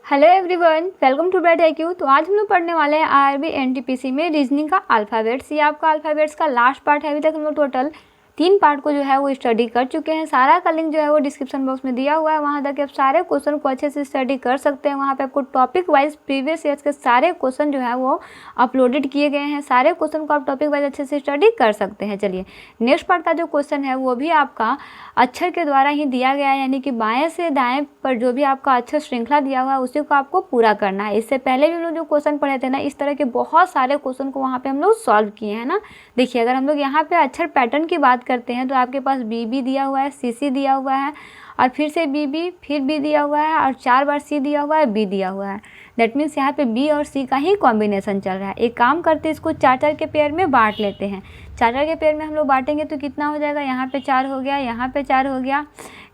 Hello everyone, welcome to bright IQ। तो आज हम लोग पढ़ने वाले हैं IRB NTPC में रीजनिंग का अल्फ़ाबेट्स। ये आपका अल्फ़ाबेट्स का लास्ट पार्ट है। अभी तक हम लोग टोटल 3 पार्ट को जो है वो स्टडी कर चुके हैं। सारा का लिंक जो है वो डिस्क्रिप्शन बॉक्स में दिया हुआ है, वहाँ जाके आप सारे क्वेश्चन को अच्छे से स्टडी कर सकते हैं। वहाँ पे आपको टॉपिक वाइज प्रीवियस ईयर्स के सारे क्वेश्चन जो है वो अपलोडेड किए गए हैं। सारे क्वेश्चन को आप टॉपिक वाइज अच्छे से स्टडी कर सकते हैं। चलिए नेक्स्ट पार्ट का जो क्वेश्चन है वो भी आपका अक्षर के द्वारा ही दिया गया है, यानी कि बाएं से दाएं पर जो भी आपका अक्षर श्रृंखला दिया हुआ है उसी को आपको पूरा करना है। इससे पहले भी हम लोग जो क्वेश्चन पढ़े थे ना, इस तरह के बहुत सारे क्वेश्चन को वहाँ पे हम लोग सॉल्व किए हैं ना। देखिए अगर हम लोग यहाँ पे अक्षर पैटर्न की बात करते हैं तो आपके पास BB दिया हुआ है, CC दिया हुआ है और फिर से BB, फिर B दिया हुआ है और 4 बार C दिया हुआ है, B दिया हुआ है। दैट मीन्स यहाँ पे B और C का ही कॉम्बिनेशन चल रहा है। एक काम करते हैं, इसको 4-4 के पेयर में बांट लेते हैं। 4-4 के पेयर में हम लोग बांटेंगे तो कितना हो जाएगा, यहाँ पे 4 हो गया, यहाँ पे 4 हो गया,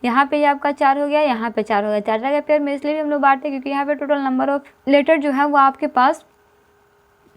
यहाँ पे ये आपका 4 हो गया, यहाँ पे 4 हो गया। 4-4 के पेयर में इसलिए भी हम लोग बांटते हैं क्योंकि यहाँ पे टोटल नंबर ऑफ लेटर जो है वो आपके पास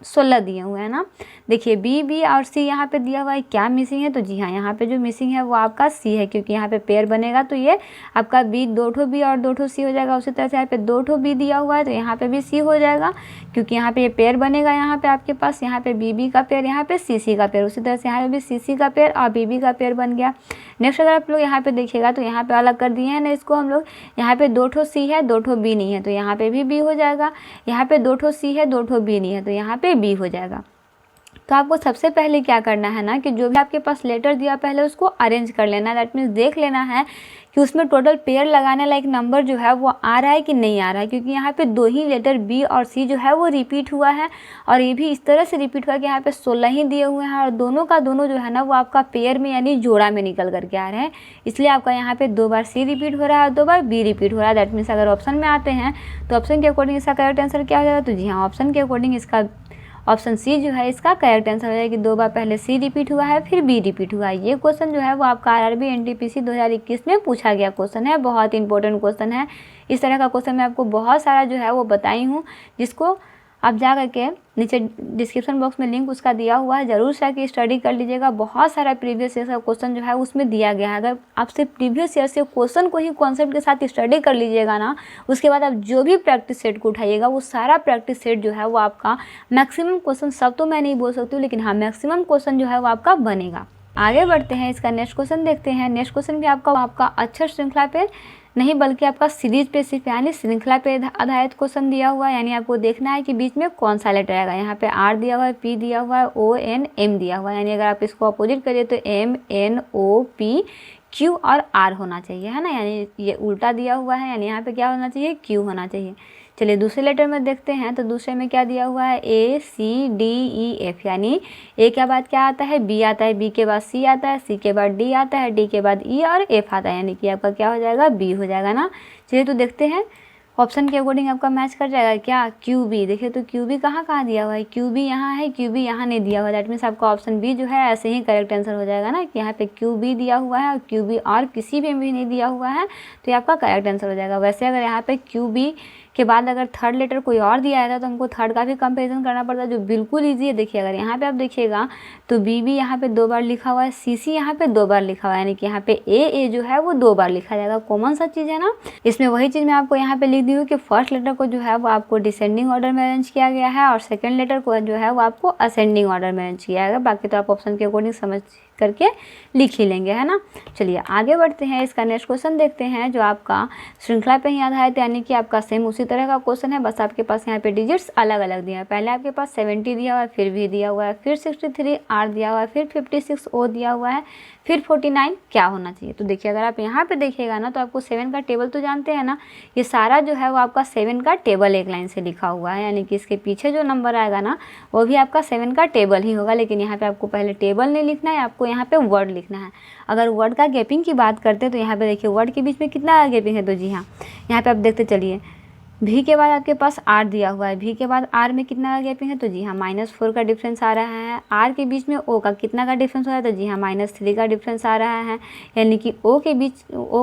16 दिए हुए हैं ना। देखिए B और C यहाँ पे दिया हुआ है, क्या मिसिंग है? तो जी हाँ, यहाँ पे जो मिसिंग है वो आपका C है, क्योंकि यहाँ पे पेयर बनेगा तो ये आपका B 2 ठो B और 2 ठो C हो जाएगा। उसी तरह से यहाँ पे 2 ठो B दिया हुआ है तो यहाँ पे भी C हो जाएगा, क्योंकि यहाँ पे ये पेयर बनेगा। यहाँ पे आपके पास यहाँ पे BB का पेयर, यहाँ पे CC का पेयर, उसी तरह से यहाँ पे भी CC का पेयर और BB का पेयर बन गया। नेक्स्ट अगर आप लोग यहाँ पे देखिएगा तो यहाँ पे अलग कर दिए हैं ना इसको हम लोग। यहाँ पे 2 ठो C है, 2 ठो B नहीं है तो यहाँ पे भी B हो जाएगा। यहाँ पे 2 ठो C है, 2 ठो B नहीं है तो यहाँ पे B हो जाएगा। तो आपको सबसे पहले क्या करना है ना कि जो भी आपके पास लेटर दिया पहले उसको अरेंज कर लेना है। दैट मीन्स देख लेना है कि उसमें टोटल पेयर लगाने लायक नंबर जो है वो आ रहा है कि नहीं आ रहा है, क्योंकि यहाँ पे 2 ही लेटर B और C जो है वो रिपीट हुआ है और ये भी इस तरह से रिपीट हुआ कि यहाँ पे 16 ही दिए हुए हैं और दोनों का दोनों जो है ना वो आपका पेयर में यानी जोड़ा में निकल करके आ रहे हैं। इसलिए आपका यहाँ पे 2 बार C रिपीट हो रहा है और 2 बार B रिपीट हो रहा है। दैट मीन्स अगर ऑप्शन में आते हैं तो ऑप्शन के अकॉर्डिंग इसका करेक्ट आंसर क्या हो जाएगा? तो जी हाँ, ऑप्शन के अकॉर्डिंग इसका ऑप्शन C जो है इसका करेक्ट आंसर हो जाएगा कि 2 बार पहले C रिपीट हुआ है फिर B रिपीट हुआ है। ये क्वेश्चन जो है वो आपका IRB NTPC 2021 में पूछा गया क्वेश्चन है, बहुत इंपॉर्टेंट क्वेश्चन है। इस तरह का क्वेश्चन मैं आपको बहुत सारा जो है वो बताई हूँ, जिसको आप जा करके नीचे डिस्क्रिप्शन बॉक्स में लिंक उसका दिया हुआ है, ज़रूर से आके स्टडी कर लीजिएगा। बहुत सारा प्रीवियस ईयर का क्वेश्चन जो है उसमें दिया गया है। अगर आप सिर्फ प्रीवियस ईयर से क्वेश्चन को ही कॉन्सेप्ट के साथ स्टडी कर लीजिएगा ना, उसके बाद आप जो भी प्रैक्टिस सेट को उठाइएगा वो सारा प्रैक्टिस सेट जो है वो आपका मैक्सिमम क्वेश्चन, सब तो मैं नहीं बोल सकती हूँ लेकिन हाँ मैक्सिमम क्वेश्चन जो है वो आपका बनेगा। आगे बढ़ते हैं, इसका नेक्स्ट क्वेश्चन देखते हैं। नेक्स्ट क्वेश्चन भी आपका अक्षर श्रृंखला पे नहीं बल्कि आपका सीरीज पे सिर्फ यानी श्रृंखला पे आधारित क्वेश्चन दिया हुआ है, यानी आपको देखना है कि बीच में कौन सा लेटर आएगा। यहाँ पे R दिया हुआ है, P दिया हुआ है, O N M दिया हुआ है, यानी अगर आप इसको अपोजिट करिए तो M N O P Q और R होना चाहिए, है ना। यानी ये उल्टा दिया हुआ है, यानी यहाँ पे क्या होना चाहिए? Q होना चाहिए। चलिए दूसरे लेटर में देखते हैं तो दूसरे में क्या दिया हुआ है? A C D E F, यानी A के बाद क्या आता है? B आता है, B के बाद C आता है, C के बाद D आता है, D के बाद E और F आता है, यानी कि आपका क्या हो जाएगा? B हो जाएगा ना। चलिए तो देखते हैं ऑप्शन के अकॉर्डिंग आपका मैच कर जाएगा क्या? QB। देखिए तो QB कहाँ दिया हुआ है? QB यहाँ है, QB यहाँ नहीं दिया हुआ। दैट मीन्स आपका ऑप्शन B जो है ऐसे ही करेक्ट आंसर हो जाएगा ना कि यहाँ पे QB दिया हुआ है और QB और किसी भी नहीं दिया हुआ है तो ये आपका करेक्ट आंसर हो जाएगा। वैसे अगर यहाँ पे QB के बाद अगर थर्ड लेटर कोई और दिया है तो हमको थर्ड का भी कंपैरिजन करना पड़ता है, जो बिल्कुल ईजी है। देखिए अगर यहाँ पे आप देखिएगा तो BB यहाँ पे 2 बार लिखा हुआ है, CC यहाँ पे 2 बार लिखा हुआ है, यानी कि यहाँ पे AA जो है वो 2 बार लिखा जाएगा। कॉमन सा चीज़ है ना। इसमें वही चीज़ मैं आपको यहाँ पे लिख दी हूँ कि फर्स्ट लेटर को जो है वो आपको डिसेंडिंग ऑर्डर में अरेंज किया गया है और सेकेंड लेटर को जो है वो आपको असेंडिंग ऑर्डर में अरेंज किया गया। बाकी तो आप ऑप्शन के अकॉर्डिंग समझ करके लिख ही लेंगे, है ना। चलिए आगे बढ़ते हैं, इसका नेक्स्ट क्वेश्चन देखते हैं जो आपका श्रृंखला पे ही आधारित, यानी कि आपका सेम उसी तरह का क्वेश्चन है, बस आपके पास यहाँ पे डिजिट्स अलग अलग दिया है। पहले आपके पास 70 दिया हुआ है, फिर V दिया हुआ है, फिर 63 R दिया हुआ है, फिर 56 O दिया हुआ है, फिर 49 क्या होना चाहिए? तो देखिए अगर आप यहाँ पे देखिएगा ना तो आपको 7 का टेबल तो जानते हैं ना, ये सारा जो है वो आपका 7 का टेबल एक लाइन से लिखा हुआ है, यानी कि इसके पीछे जो नंबर आएगा ना वो भी आपका 7 का टेबल ही होगा। लेकिन यहाँ पे आपको पहले टेबल नहीं लिखना है, आपको यहाँ पे वर्ड लिखना है। अगर वर्ड का गैपिंग की बात करते हैं तो यहाँ पे देखिए वर्ड के बीच में कितना गैपिंग है? तो जी हाँ, यहाँ पे आप देखते चलिए V के बाद आपके पास R दिया हुआ है, V के बाद R में कितना का गैपिंग है? तो जी हाँ -4 का डिफरेंस आ रहा है। R के बीच में O का कितना का डिफरेंस हो रहा है? तो जी हाँ -3 का डिफरेंस आ रहा है, यानी कि O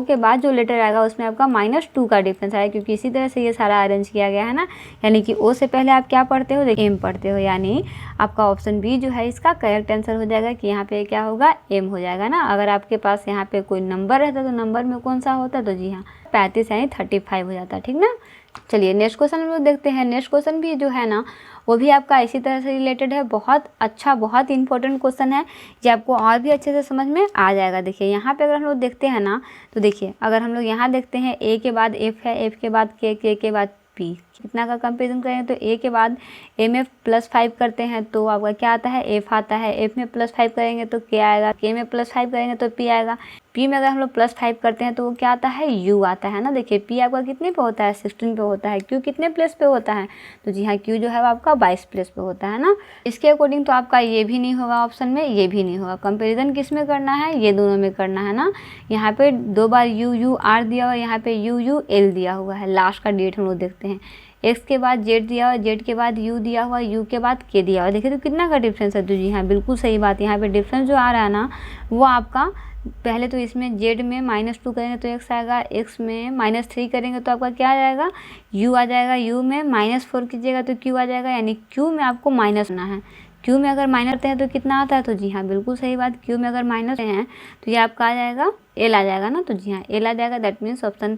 के बाद जो लेटर आएगा उसमें आपका -2 का डिफरेंस आएगा, क्योंकि इसी तरह से ये सारा अरेंज किया गया है ना। यानी कि O से पहले आप क्या पढ़ते हो? M पढ़ते हो, यानी आपका ऑप्शन B जो है इसका करेक्ट आंसर हो जाएगा कि यहाँ पे क्या होगा? M हो जाएगा ना। अगर आपके पास यहाँ पे कोई नंबर रहता तो नंबर में कौन सा होता? तो जी हाँ 35 यानी 35 हो जाता, ठीक ना। चलिए नेक्स्ट क्वेश्चन हम लोग देखते हैं। नेक्स्ट क्वेश्चन भी जो है ना वो भी आपका इसी तरह से रिलेटेड है, बहुत अच्छा बहुत इंपॉर्टेंट क्वेश्चन है, ये आपको और भी अच्छे से समझ में आ जाएगा। देखिए यहाँ पे अगर हम लोग देखते हैं ना तो देखिए अगर हम लोग यहाँ देखते हैं ए के बाद एफ है, एफ के बाद के के बाद पी, कितना का कंपेरिजन करें तो ए के बाद ए में +5 करते हैं तो आपका क्या आता है, एफ आता है। एफ में +5 करेंगे तो के आएगा, के में +5 करेंगे तो पी आएगा। पी में अगर हम लोग +5 करते हैं तो वो क्या आता है, यू आता है ना। देखिए पी आपका कितने पे होता है, 16 पे होता है। क्यू कितने प्लेस पे होता है, तो जी हाँ क्यू जो है वो आपका 22 प्लेस पे होता है ना। इसके अकॉर्डिंग तो आपका ये भी नहीं होगा ऑप्शन में, ये भी नहीं होगा। कंपेरिजन किस में करना है, ये दोनों में करना है ना। यहाँ पे 2 बार यू यू आर दिया हुआ, यहाँ पे यू यू एल दिया हुआ है। लास्ट का डेट हम लोग देखते हैं, एक्स के बाद जेड दिया हुआ, जेड के बाद यू दिया हुआ, यू के बाद के दिया हुआ। देखिए तो कितना का डिफरेंस है, तो जी हाँ बिल्कुल सही बात। यहाँ पे डिफरेंस जो आ रहा है ना वो आपका पहले तो इसमें जेड में -2 करेंगे तो एक्स आएगा, एक्स में -3 करेंगे तो आपका क्या आ जाएगा, यू आ जाएगा। यू में -4 कीजिएगा तो क्यू आ जाएगा, यानी क्यू में आपको माइनस होना है। क्यू में अगर माइनस करते हैं तो कितना आता है, तो जी हाँ बिल्कुल सही बात, क्यू में अगर माइनस हैं तो ये आपका आ जाएगा एल आ जाएगा ना। तो जी हाँ एल आ जाएगा, दैट मीन्स ऑप्शन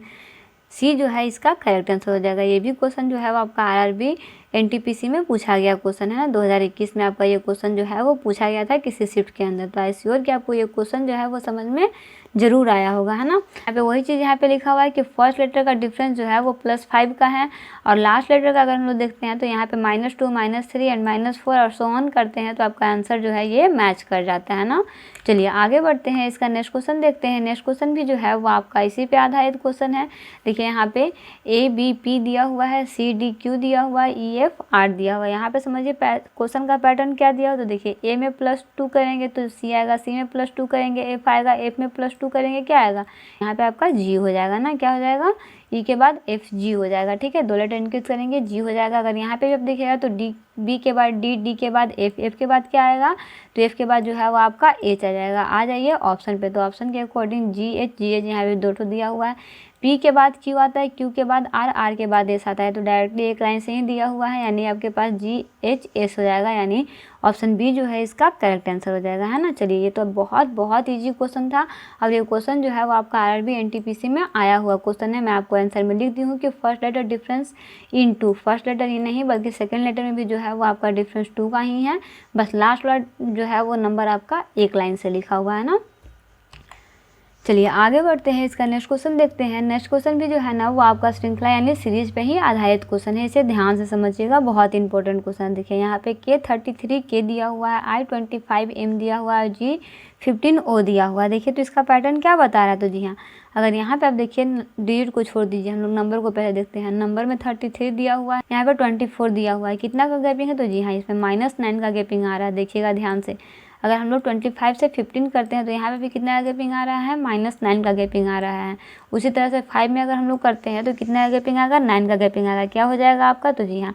सी जो है इसका करेक्ट आंसर हो जाएगा। ये भी क्वेश्चन जो है वो आपका आरआरबी एनटीपीसी में पूछा गया क्वेश्चन है ना। 2021 में आपका ये क्वेश्चन जो है वो पूछा गया था किसी शिफ्ट के अंदर। तो आई श्योर कि आपको ये क्वेश्चन जो है वो समझ में जरूर आया होगा, है ना। यहाँ पे वही चीज़ यहाँ पे लिखा हुआ है कि फर्स्ट लेटर का डिफरेंस जो है वो +5 का है, और लास्ट लेटर का अगर हम लोग देखते हैं तो यहाँ पे -2 -3 एंड -4 और सो ऑन करते हैं तो आपका आंसर जो है ये मैच कर जाता है ना। चलिए आगे बढ़ते हैं, इसका नेक्स्ट क्वेश्चन देखते हैं। नेक्स्ट क्वेश्चन भी जो है वो आपका इसी पे आधारित क्वेश्चन है। देखिए यहाँ पे ए बी पी दिया हुआ है, सी डी क्यू दिया हुआ है, ई एफ आर दिया हुआ है। यहाँ पे समझिए क्वेश्चन का पैटर्न क्या दिया हो, तो देखिए ए में +2 करेंगे तो सी आएगा, सी में +2 करेंगे एफ आएगा, एफ में +2 करेंगे क्या आएगा, यहाँ पे आपका जी हो जाएगा ना। क्या हो जाएगा, ई के बाद एफ जी हो जाएगा, ठीक है। दो लेटर इंक्रीज करेंगे जी हो जाएगा। अगर यहाँ पे भी आप देखिएगा तो डी बी के बाद डी, डी के बाद एफ, एफ के बाद क्या आएगा, तो एफ के बाद जो है वो आपका एच आ जाएगा। आ जाइए ऑप्शन पे, तो ऑप्शन के अकॉर्डिंग जी एच यहाँ पे 2 ठो दिया हुआ है। पी के बाद क्यू आता है, क्यू के बाद आर, आर के बाद एस आता है। तो डायरेक्टली एक लाइन से ही दिया हुआ है, यानी आपके पास जी एच एस हो जाएगा, यानी ऑप्शन बी जो है इसका करेक्ट आंसर हो जाएगा, है ना। चलिए ये तो बहुत बहुत ईजी क्वेश्चन था। और ये क्वेश्चन जो है वो आपका आरआरबी एनटीपीसी में आया हुआ क्वेश्चन है। मैं आपको आंसर में लिख दी हूँ कि first letter difference in 2, first letter ही नहीं बल्कि सेकंड लेटर में भी जो है वो आपका डिफरेंस 2 का ही है, बस लास्ट वर्ड जो है वो नंबर आपका एक लाइन से लिखा हुआ है ना। चलिए आगे बढ़ते हैं, इसका नेक्स्ट क्वेश्चन देखते हैं। नेक्स्ट क्वेश्चन भी जो है ना वो आपका श्रृंखला यानी सीरीज पे ही आधारित क्वेश्चन है, इसे ध्यान से समझिएगा, बहुत इंपॉर्टेंट क्वेश्चन। देखिए यहाँ पे K33 के दिया हुआ है, I25 M दिया हुआ है, G15 O दिया हुआ है। देखिए तो इसका पैटर्न क्या बता रहा है, तो जी हाँ अगर यहाँ पे आप देखिए डिजिट को छोड़ दीजिए, हम लोग नंबर को पहले देखते हैं। नंबर में 33 दिया हुआ है, यहाँ पे 24 दिया हुआ है, कितना का गैपिंग है, तो जी हाँ इसमें -9 का गैपिंग आ रहा है। देखिएगा ध्यान से, अगर हम लोग 25 से 15 करते हैं तो यहाँ पे भी कितना का गैपिंग आ रहा है, -9 का गैपिंग आ रहा है। उसी तरह से 5 में अगर हम लोग करते हैं तो कितना का गैपिंग आएगा, 9 का गैपिंग आएगा। क्या हो जाएगा आपका, तो जी हाँ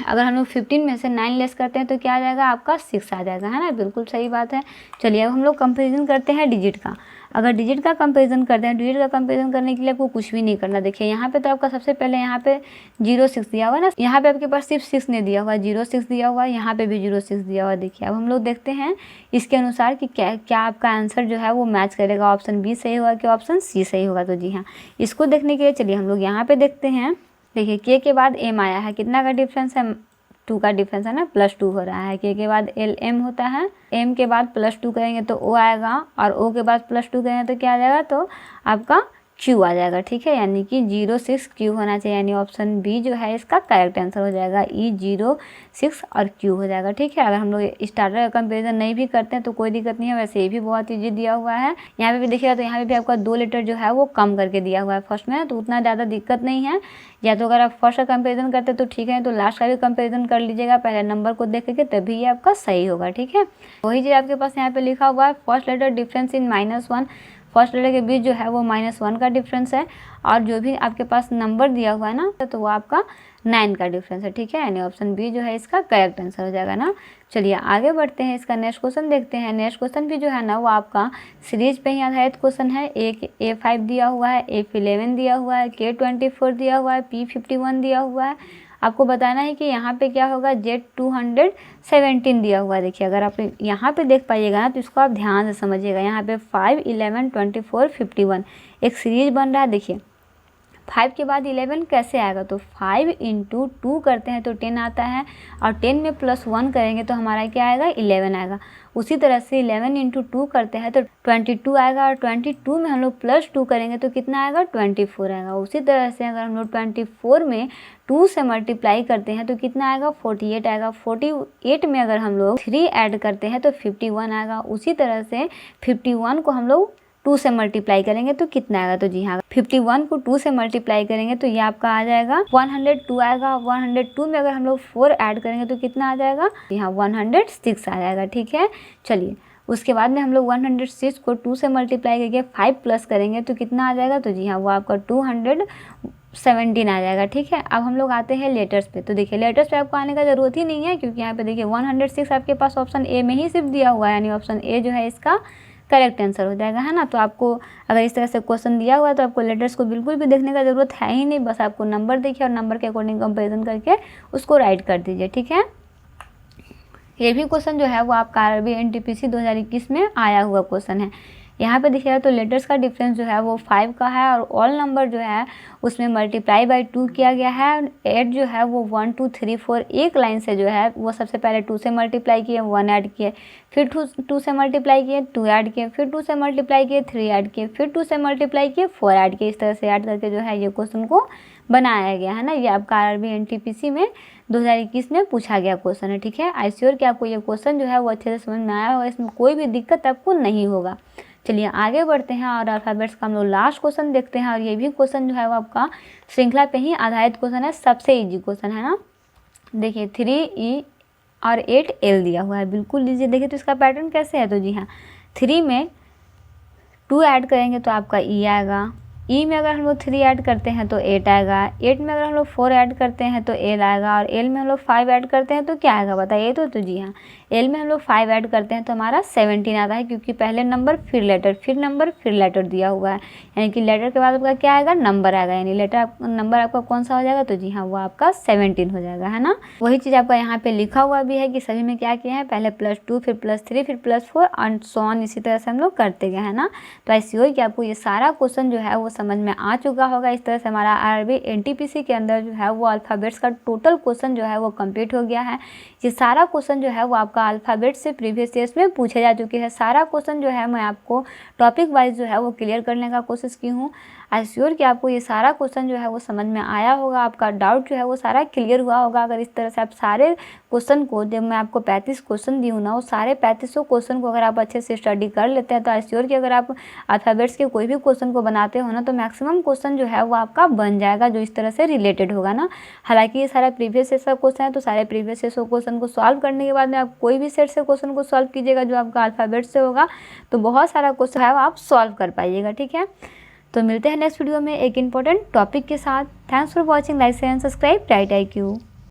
अगर हम लोग 15 में से 9 लेस करते हैं तो क्या आ जाएगा आपका 6 आ जाएगा, है ना, बिल्कुल सही बात है। चलिए अब हम लोग कंपेरिजन करते हैं डिजिट का। अगर डिजिट का कंपेरिजन करते हैं, डिजिट का कंपेरिजन करने के लिए आपको कुछ भी नहीं करना। देखिए यहाँ पे तो आपका सबसे पहले यहाँ पे 06 दिया हुआ है ना, यहाँ पे आपके पास सिर्फ 6 नहीं दिया हुआ है, 06 दिया हुआ है, यहाँ पे भी 06 दिया हुआ है। देखिए अब हम लोग देखते हैं इसके अनुसार कि क्या आपका आंसर जो है वो मैच करेगा, ऑप्शन बी सही होगा कि ऑप्शन सी सही होगा। तो जी हाँ इसको देखने के लिए चलिए हम लोग यहाँ पे देखते हैं। देखिए के बाद एम आया है, कितना का डिफरेंस है, 2 का डिफरेंस है ना, +2 हो रहा है। के बाद एल एम होता है, एम के बाद +2 करेंगे तो ओ आएगा, और ओ के बाद +2 करेंगे तो क्या आ जाएगा, तो आपका क्यू आ जाएगा, ठीक है। यानी कि 06 क्यू होना चाहिए, यानी ऑप्शन बी जो है इसका करेक्ट आंसर हो जाएगा। E06 और क्यू हो जाएगा, ठीक है। अगर हम लोग स्टार्टर का कंपेरिजन नहीं भी करते हैं तो कोई दिक्कत नहीं है, वैसे ये भी बहुत ईजी दिया हुआ है। यहाँ पे भी देखिएगा तो यहाँ पे भी आपका 2 लेटर जो है वो कम करके दिया हुआ है फर्स्ट में, तो उतना ज़्यादा दिक्कत नहीं है। या तो अगर आप फर्स्ट का कंपेरिजन करते तो ठीक है, तो लास्ट का भी कंपेरिजन कर लीजिएगा पहले नंबर को देख के, तभी ये आपका सही होगा, ठीक है। वही चीज़ आपके पास यहाँ पे लिखा हुआ है, first letter difference in -1, first letter के बीच जो है वो -1 का डिफरेंस है, और जो भी आपके पास नंबर दिया हुआ है ना तो वो आपका 9 का डिफरेंस है, ठीक है। यानी ऑप्शन बी जो है इसका करेक्ट आंसर हो जाएगा ना। चलिए आगे बढ़ते हैं, इसका नेक्स्ट क्वेश्चन देखते हैं। नेक्स्ट क्वेश्चन भी जो है ना वो आपका सीरीज पे ही आधारित क्वेश्चन है। एक A5 दिया हुआ है, F11 दिया हुआ है, K24 दिया हुआ है, P51 दिया हुआ है। आपको बताना है कि यहाँ पे क्या होगा, Z217 दिया हुआ है। देखिए अगर आप यहाँ पे देख पाइएगा ना तो इसको आप ध्यान से समझिएगा। यहाँ पे 5, 11, 24, 51 एक सीरीज बन रहा है। देखिए 5 के बाद 11 कैसे आएगा, तो 5 इंटू 2 करते हैं तो 10 आता है, और 10 में +1 करेंगे तो हमारा क्या आएगा, 11 आएगा। उसी तरह से 11 इंटू 2 करते हैं तो 22 आएगा, और 22 में हम लोग +2 करेंगे तो कितना आएगा, 24 आएगा। उसी तरह से अगर हम लोग 24 में 2 से मल्टीप्लाई करते हैं तो कितना आएगा, 48 आएगा। 48 में अगर हम लोग 3 ऐड करते हैं तो 51 आएगा। उसी तरह से 51 को हम लोग 2 से मल्टीप्लाई करेंगे तो कितना आएगा, तो जी हाँ 51 को 2 से मल्टीप्लाई करेंगे तो ये आपका आ जाएगा 102 आएगा। 102 में अगर हम लोग 4 ऐड करेंगे तो कितना आ जाएगा, यहाँ 106 आ जाएगा। ठीक है, चलिए उसके बाद में हम लोग 106 को 2 से मल्टीप्लाई करके 5 प्लस करेंगे तो कितना आ जाएगा, तो जी हाँ वो आपका 217 आ जाएगा। ठीक है, अब हम लोग आते हैं लेटर्स पे। तो देखिए लेटर्स पे आपको आने का ज़रूरत ही नहीं है, क्योंकि यहाँ पे देखिए 106 आपके पास ऑप्शन ए में ही सिर्फ दिया हुआ है, यानी ऑप्शन ए जो है इसका करेक्ट आंसर हो जाएगा, है ना। तो आपको अगर इस तरह से क्वेश्चन दिया हुआ है तो आपको लेटर्स को बिल्कुल भी देखने का ज़रूरत है ही नहीं, बस आपको नंबर देखिए और नंबर के अकॉर्डिंग कंपैरिजन करके उसको राइट कर दीजिए। ठीक है, ये भी क्वेश्चन जो है वो आपका आरआरबी एनटीपीसी 2021 में आया हुआ क्वेश्चन है। यहाँ पे देखिएगा तो लेटर्स का डिफरेंस जो है वो 5 का है, और ऑल नंबर जो है उसमें मल्टीप्लाई बाय 2 किया गया है। 8 जो है वो 1 2 3 4 एक लाइन से जो है वो सबसे पहले 2 से मल्टीप्लाई किए, 1 ऐड किए, फिर 2 से मल्टीप्लाई किए, 2 ऐड किए, फिर 2 से मल्टीप्लाई किए, 3 ऐड किए, फिर 2 से मल्टीप्लाई किए, 4 ऐड किए। इस तरह से ऐड करके जो है ये क्वेश्चन को बनाया गया है ना। ये आपका आरआरबी एनटीपीसी में 2021 में पूछा गया क्वेश्चन है। ठीक है, आई श्योर कि आपको ये क्वेश्चन जो है वो अच्छे से समझ में आया होगा, इसमें कोई भी दिक्कत आपको नहीं होगा। चलिए आगे बढ़ते हैं और अल्फ़ाबेट्स का हम लोग लास्ट क्वेश्चन देखते हैं, और ये भी क्वेश्चन जो है वो आपका श्रृंखला पे ही आधारित क्वेश्चन है, सबसे इजी क्वेश्चन है ना। देखिए 3E और 8L दिया हुआ है, बिल्कुल लीजिए देखिए तो इसका पैटर्न कैसे है, तो जी हाँ 3 में 2 ऐड करेंगे तो आपका E आएगा, ई में अगर हम लोग 3 ऐड करते हैं तो 8 आएगा, 8 में अगर हम लोग 4 ऐड करते हैं तो एल आएगा, और एल में हम लोग 5 ऐड करते हैं तो क्या आएगा बताइए। तो जी हाँ एल में हम लोग 5 ऐड करते हैं तो हमारा 17 आता है, क्योंकि पहले नंबर फिर लेटर फिर नंबर फिर लेटर दिया हुआ है, यानी कि लेटर के बाद आपका क्या आएगा, नंबर आएगा, यानी लेटर नंबर आपका कौन सा हो जाएगा, तो जी हाँ वो आपका 17 हो जाएगा, है ना। वही चीज़ आपका यहाँ पे लिखा हुआ भी है कि सभी में क्या किया है, पहले +2 फिर +3 फिर +4 एंड सो ऑन, इसी तरह से हम लोग करते गए, है ना। तो आई श्योर कि आपको ये सारा क्वेश्चन जो है वो समझ में आ चुका होगा। इस तरह से हमारा आरआरबी एनटीपीसी के अंदर जो है वो अल्फ़ाबेट्स का टोटल क्वेश्चन जो है वो कंप्लीट हो गया है। ये सारा क्वेश्चन जो है वो आपका अल्फ़ाबेट से प्रीवियस ईयर्स में पूछे जा चुके हैं। सारा क्वेश्चन जो है मैं आपको टॉपिक वाइज जो है वो क्लियर करने का कोशिश की हूँ। आई श्योर कि आपको ये सारा क्वेश्चन जो है वो समझ में आया होगा, आपका डाउट जो है वो सारा क्लियर हुआ होगा। अगर इस तरह से आप सारे क्वेश्चन को, जब मैं आपको 35 क्वेश्चन दी हूँ ना, वो सारे 3500 क्वेश्चन को अगर आप अच्छे से स्टडी कर लेते हैं तो आई श्योर कि अगर आप अल्फ़ाबेट्स के कोई भी क्वेश्चन को बनाते हो ना तो मैक्सिमम क्वेश्चन जो है वो आपका बन जाएगा, जो इस तरह से रिलेटेड होगा ना। हालांकि ये सारा प्रीवियस ईयर का क्वेश्चन है, तो सारे प्रीवियस ईयर क्वेश्चन को सॉल्व करने के बाद में आप कोई भी सेट से क्वेश्चन को सॉल्व कीजिएगा जो आपका अल्फ़ाबेट से होगा, तो बहुत सारा क्वेश्चन है वो आप सॉल्व कर पाइएगा। ठीक है, तो मिलते हैं नेक्स्ट वीडियो में एक इंपॉर्टेंट टॉपिक के साथ। Thanks for watching, like share and subscribe bright IQ।